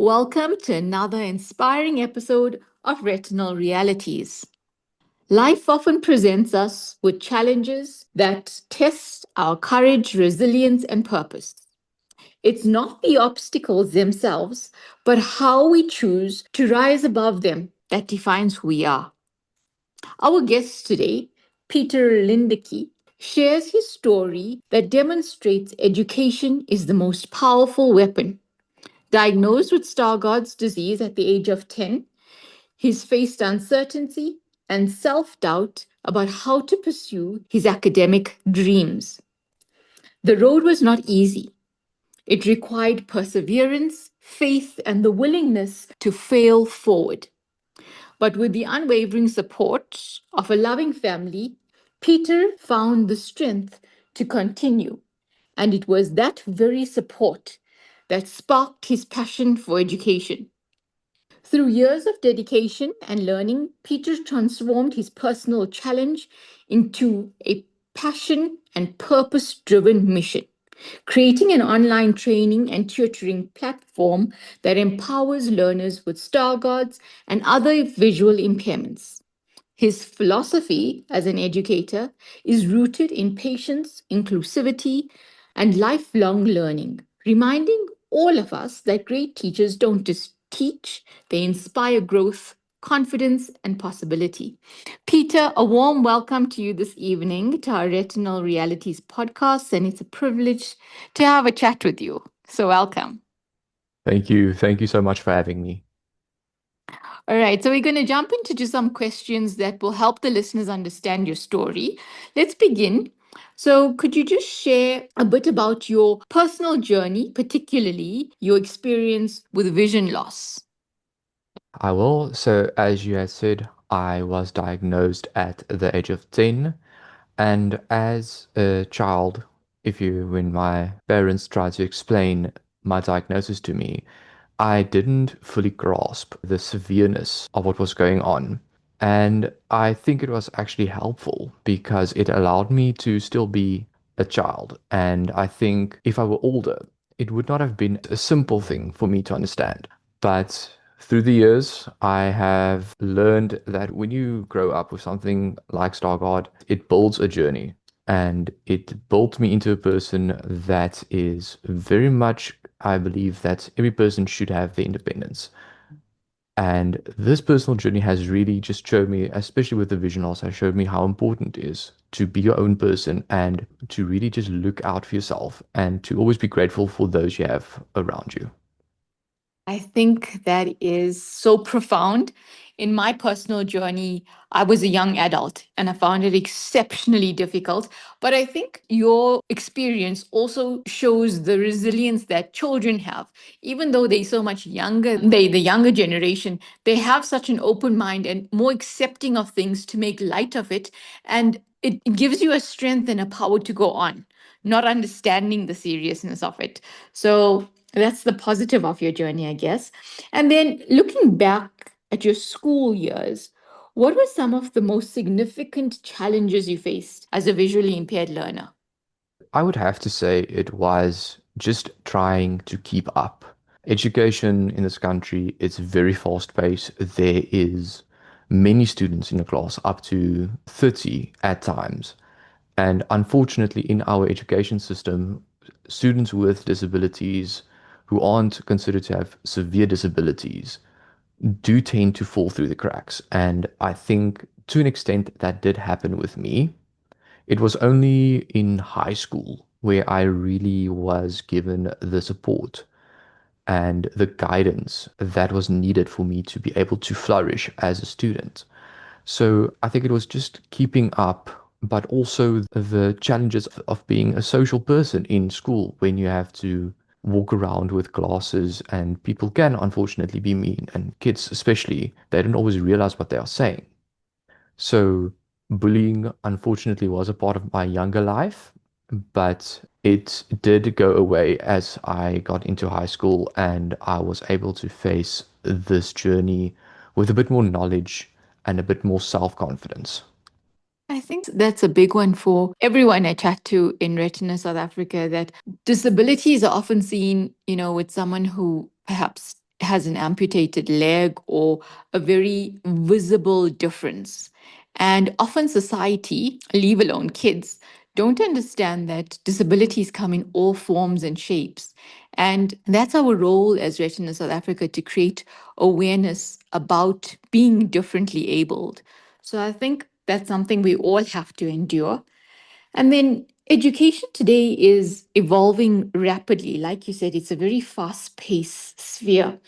Welcome to another inspiring episode of Retinal Realities. Life often presents us with challenges that test our courage, resilience, and purpose. It's not the obstacles themselves, but how we choose to rise above them that defines who we are. Our guest today, Peter Lindique, shares his story that demonstrates education is the most powerful weapon. Diagnosed with Stargardt's disease at the age of 10, he's faced uncertainty and self doubt about how to pursue his academic dreams. The road was not easy. It required perseverance, faith, and the willingness to fail forward. But with the unwavering support of a loving family, Peter found the strength to continue. And it was that very support that sparked his passion for education. Through years of dedication and learning, Peter transformed his personal challenge into a passion and purpose driven mission, creating an online training and tutoring platform that empowers learners with Stargardt's and other visual impairments. His philosophy as an educator is rooted in patience, inclusivity, and lifelong learning, reminding all of us that great teachers don't just teach, they inspire growth, confidence, and possibility. Peter, a warm welcome to you this evening to our Retinal Realities podcast, and it's a privilege to have a chat with you. So, welcome. Thank you. Thank you so much for having me. All right, so we're going to jump into just some questions that will help the listeners understand your story. Let's begin. So, could you just share a bit about your personal journey, particularly your experience with vision loss? I will. So, as you had said, I was diagnosed at the age of 10. And as a child, when my parents tried to explain my diagnosis to me, I didn't fully grasp the severeness of what was going on. And I think it was actually helpful because it allowed me to still be a child. And I think if I were older, it would not have been a simple thing for me to understand. But through the years, I have learned that when you grow up with something like Stargardt, it builds a journey. And it built me into a person that is very much, I believe that every person should have the independence. And this personal journey has really just showed me, especially with the vision loss, has showed me how important it is to be your own person and to really just look out for yourself and to always be grateful for those you have around you. I think that is so profound. In my personal journey, I was a young adult and I found it exceptionally difficult. But I think your experience also shows the resilience that children have. Even though they're so much younger, the younger generation, they have such an open mind and more accepting of things to make light of it. And it gives you a strength and a power to go on, not understanding the seriousness of it. So that's the positive of your journey, I guess. And then looking back at your school years, what were some of the most significant challenges you faced as a visually impaired learner? I would have to say it was just trying to keep up. Education in this country is very fast paced. There is many students in a class, up to 30 at times. And unfortunately, in our education system, students with disabilities who aren't considered to have severe disabilities do tend to fall through the cracks. And I think to an extent that did happen with me. It was only in high school where I really was given the support and the guidance that was needed for me to be able to flourish as a student. So I think it was just keeping up, but also the challenges of being a social person in school when you have to walk around with glasses and people can unfortunately be mean, and kids especially, they don't always realize what they are saying. So bullying unfortunately was a part of my younger life, but it did go away as I got into high school and I was able to face this journey with a bit more knowledge and a bit more self-confidence. I think that's a big one for everyone I chat to in Retina South Africa, that disabilities are often seen, with someone who perhaps has an amputated leg or a very visible difference. And often society, leave alone kids, don't understand that disabilities come in all forms and shapes. And that's our role as Retina South Africa to create awareness about being differently abled. So I think that's something we all have to endure. And then education today is evolving rapidly. Like you said, it's a very fast paced sphere.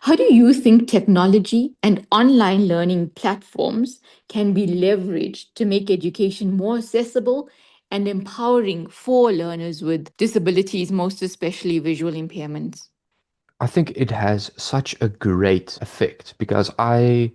How do you think technology and online learning platforms can be leveraged to make education more accessible and empowering for learners with disabilities, most especially visual impairments? I think it has such a great effect because I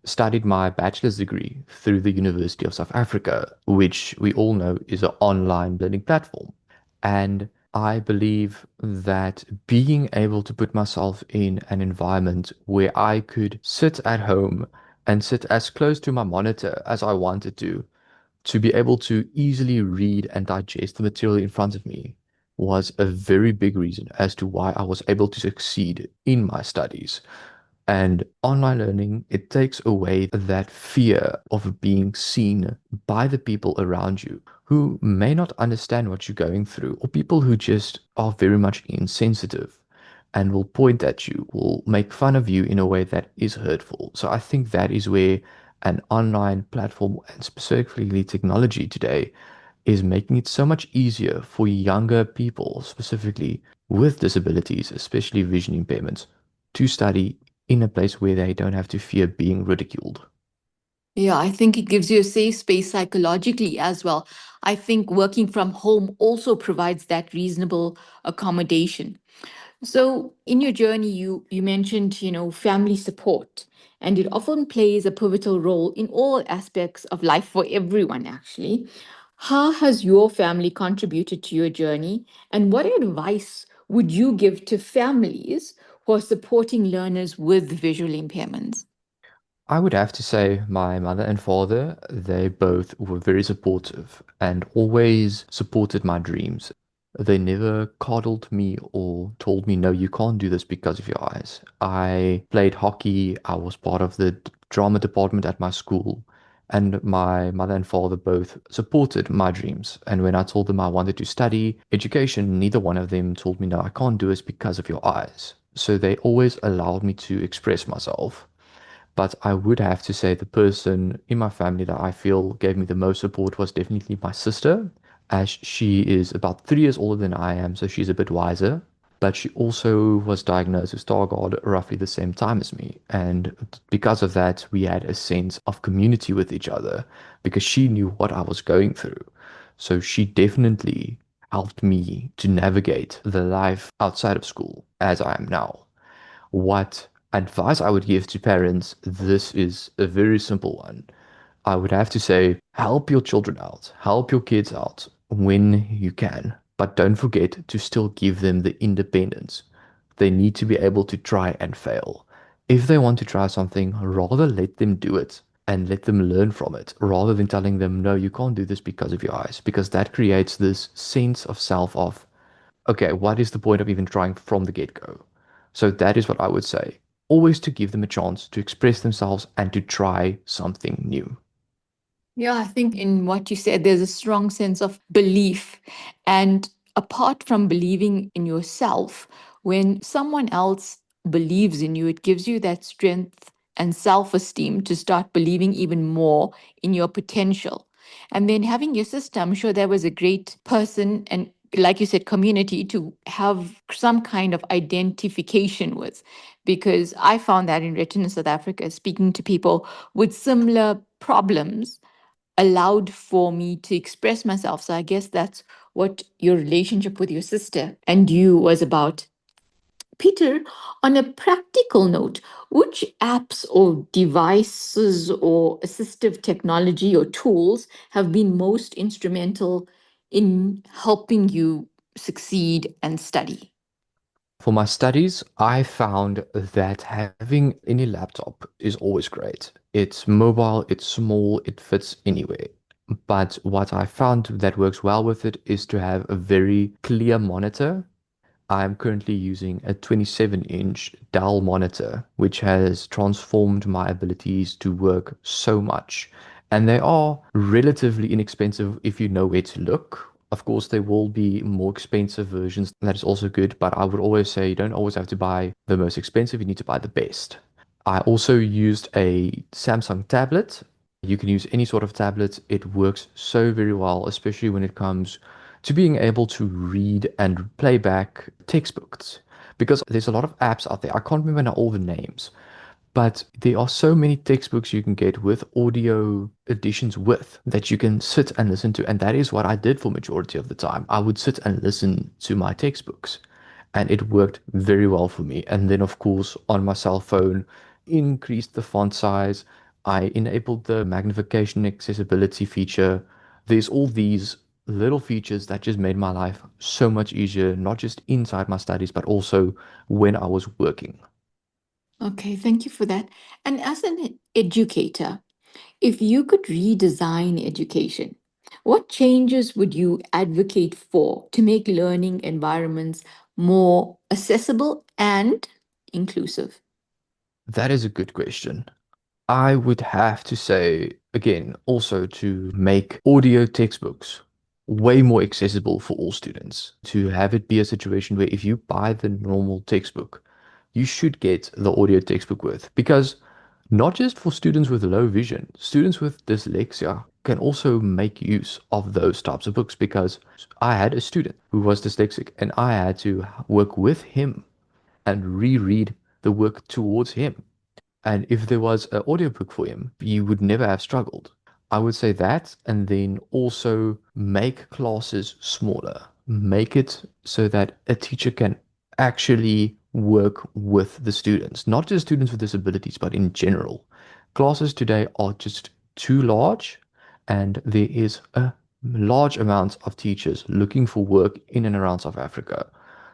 studied my bachelor's degree through the University of South Africa, which we all know is an online learning platform. And I believe that being able to put myself in an environment where I could sit at home and sit as close to my monitor as I wanted to be able to easily read and digest the material in front of me was a very big reason as to why I was able to succeed in my studies. And online learning, it takes away that fear of being seen by the people around you who may not understand what you're going through, or people who just are very much insensitive and will point at you, will make fun of you in a way that is hurtful. So I think that is where an online platform and specifically technology today is making it so much easier for younger people, specifically with disabilities, especially vision impairments, to study in a place where they don't have to fear being ridiculed. Yeah, I think it gives you a safe space psychologically as well. I think working from home also provides that reasonable accommodation. So in your journey, you mentioned, family support, and it often plays a pivotal role in all aspects of life for everyone, actually. How has your family contributed to your journey, and what advice would you give to families who are supporting learners with visual impairments? I would have to say my mother and father, they both were very supportive and always supported my dreams. They never coddled me or told me, no, you can't do this because of your eyes. I played hockey. I was part of the drama department at my school. And my mother and father both supported my dreams. And when I told them I wanted to study education, neither one of them told me, no, I can't do this because of your eyes. So they always allowed me to express myself. But I would have to say the person in my family that I feel gave me the most support was definitely my sister, as she is about 3 years older than I am, so she's a bit wiser. But she also was diagnosed with Stargardt roughly the same time as me. And because of that, we had a sense of community with each other because she knew what I was going through. So she definitely helped me to navigate the life outside of school as I am now. What advice I would give to parents, this is a very simple one. I would have to say, help your children out, help your kids out when you can, but don't forget to still give them the independence. They need to be able to try and fail. If they want to try something, rather let them do it and let them learn from it, rather than telling them, no, you can't do this because of your eyes, because that creates this sense of self of, okay, what is the point of even trying from the get-go? So that is what I would say. Always to give them a chance to express themselves and to try something new. Yeah, I think in what you said, there's a strong sense of belief. And apart from believing in yourself, when someone else believes in you, it gives you that strength and self esteem to start believing even more in your potential. And then having your sister, I'm sure there was a great person and, like you said, community to have some kind of identification with. Because I found that in Retina South Africa, speaking to people with similar problems allowed for me to express myself. So I guess that's what your relationship with your sister and you was about. Peter, on a practical note, which apps or devices or assistive technology or tools have been most instrumental in helping you succeed and study? For my studies, I found that having any laptop is always great. It's mobile, it's small, it fits anywhere. But what I found that works well with it is to have a very clear monitor. I'm currently using a 27-inch Dell monitor, which has transformed my abilities to work so much. And they are relatively inexpensive if you know where to look. Of course, there will be more expensive versions. That is also good, but I would always say you don't always have to buy the most expensive, you need to buy the best. I also used a Samsung tablet. You can use any sort of tablet. It works so very well, especially when it comes to being able to read and play back textbooks. Because there's a lot of apps out there. I can't remember now all the names, but there are so many textbooks you can get with audio editions with that you can sit and listen to. And that is what I did for majority of the time. I would sit and listen to my textbooks and it worked very well for me. And then of course on my cell phone, increased the font size. I enabled the magnification accessibility feature. There's all these little features that just made my life so much easier, not just inside my studies, but also when I was working. Okay, thank you for that. And as an educator, if you could redesign education, what changes would you advocate for to make learning environments more accessible and inclusive? That is a good question. I would have to say, again, also to make audio textbooks way more accessible for all students. To have it be a situation where if you buy the normal textbook, you should get the audio textbook with. Because not just for students with low vision, students with dyslexia can also make use of those types of books. Because I had a student who was dyslexic and I had to work with him and reread the work towards him. And if there was an audiobook for him, you would never have struggled. I would say that, and then also make classes smaller. Make it so that a teacher can actually work with the students, not just students with disabilities, but in general. Classes today are just too large, and there is a large amount of teachers looking for work in and around South Africa.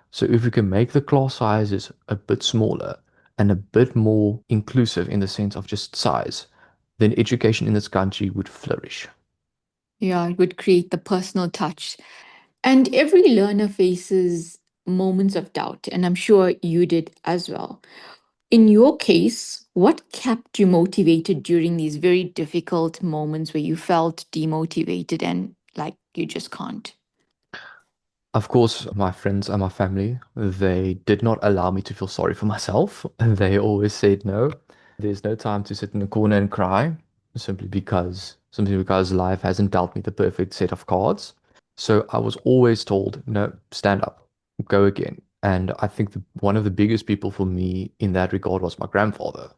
So if we can make the class sizes a bit smaller and a bit more inclusive in the sense of just size, then education in this country would flourish. Yeah, it would create the personal touch. And every learner faces moments of doubt, and I'm sure you did as well. In your case, what kept you motivated during these very difficult moments where you felt demotivated and like you just can't? Of course, my friends and my family, they did not allow me to feel sorry for myself. They always said no. There's no time to sit in a corner and cry, simply because life hasn't dealt me the perfect set of cards. So I was always told, no, stand up, go again. And I think one of the biggest people for me in that regard was my grandfather.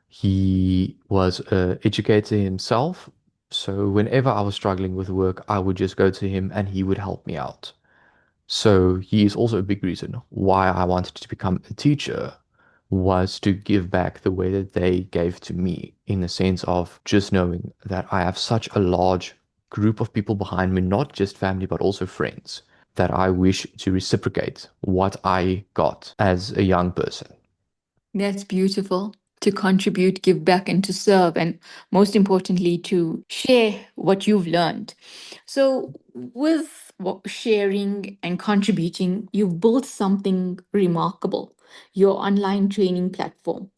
He was an educator himself. So whenever I was struggling with work, I would just go to him and he would help me out. So he is also a big reason why I wanted to become a teacher was to give back the way that they gave to me in the sense of just knowing that I have such a large group of people behind me, not just family, but also friends, that I wish to reciprocate what I got as a young person. That's beautiful. To contribute, give back, and to serve, and most importantly, to share what you've learned. So, with sharing and contributing, you've built something remarkable, your online training platform.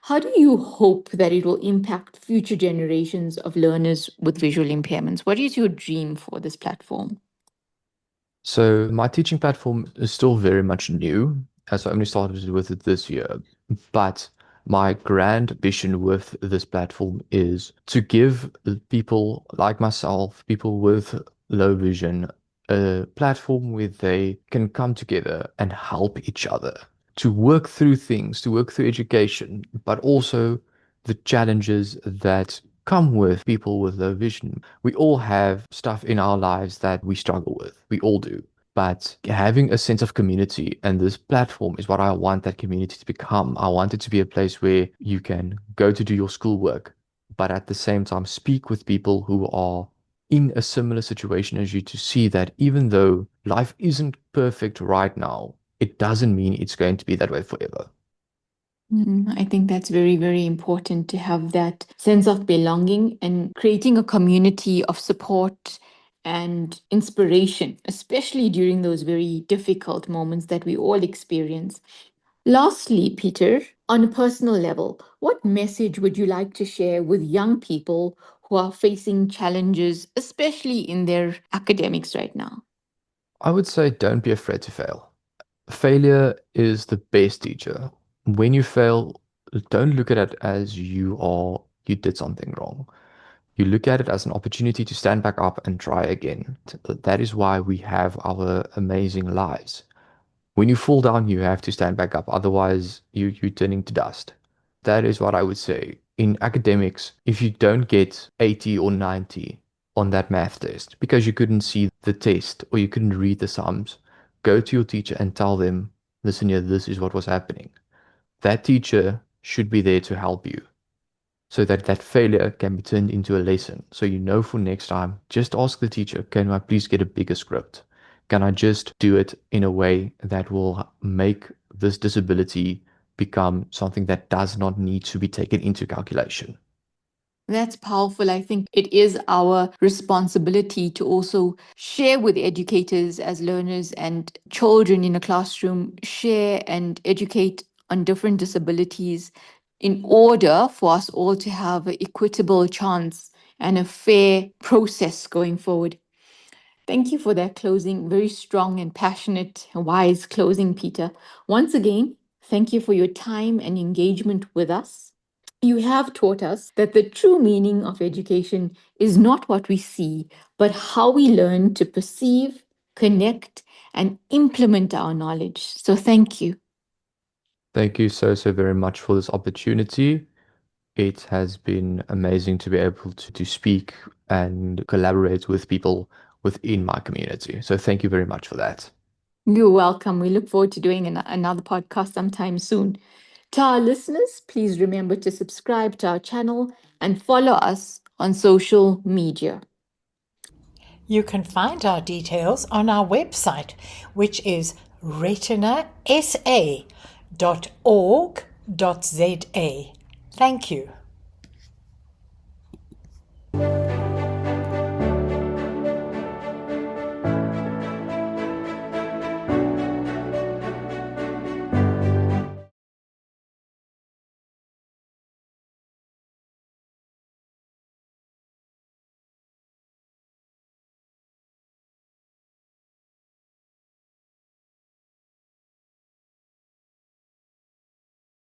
How do you hope that it will impact future generations of learners with visual impairments? What is your dream for this platform? So my teaching platform is still very much new, as I only started with it this year. But my grand ambition with this platform is to give people like myself, people with low vision, a platform where they can come together and help each other to work through things, to work through education, but also the challenges that come with people with low vision. We all have stuff in our lives that we struggle with. We all do. But having a sense of community and this platform is what I want that community to become. I want it to be a place where you can go to do your schoolwork, but at the same time speak with people who are in a similar situation as you to see that even though life isn't perfect right now, it doesn't mean it's going to be that way forever. I think that's very, very important to have that sense of belonging and creating a community of support and inspiration, especially during those very difficult moments that we all experience. Lastly, Peter, on a personal level, what message would you like to share with young people who are facing challenges, especially in their academics right now? I would say don't be afraid to fail. Failure is the best teacher. When you fail, don't look at it as you did something wrong. You look at it as an opportunity to stand back up and try again. That is why we have our amazing lives. When you fall down, you have to stand back up. Otherwise, you're turning to dust. That is what I would say. In academics, if you don't get 80 or 90 on that math test because you couldn't see the test or you couldn't read the sums, go to your teacher and tell them, listen here, this is what was happening. That teacher should be there to help you so that that failure can be turned into a lesson. So you know for next time, just ask the teacher, can I please get a bigger script? Can I just do it in a way that will make this disability become something that does not need to be taken into calculation? That's powerful. I think it is our responsibility to also share with educators as learners and children in a classroom, share and educate on different disabilities in order for us all to have an equitable chance and a fair process going forward. Thank you for that closing, very strong and passionate, wise closing, Peter. Once again, thank you for your time and engagement with us. You have taught us that the true meaning of education is not what we see, but how we learn to perceive, connect, and implement our knowledge. So thank you. Thank you so very much for this opportunity. It has been amazing to be able to speak and collaborate with people within my community. So thank you very much for that. You're welcome. We look forward to doing another podcast sometime soon. To our listeners, please remember to subscribe to our channel and follow us on social media. You can find our details on our website, which is retinasa.org.za. Thank you.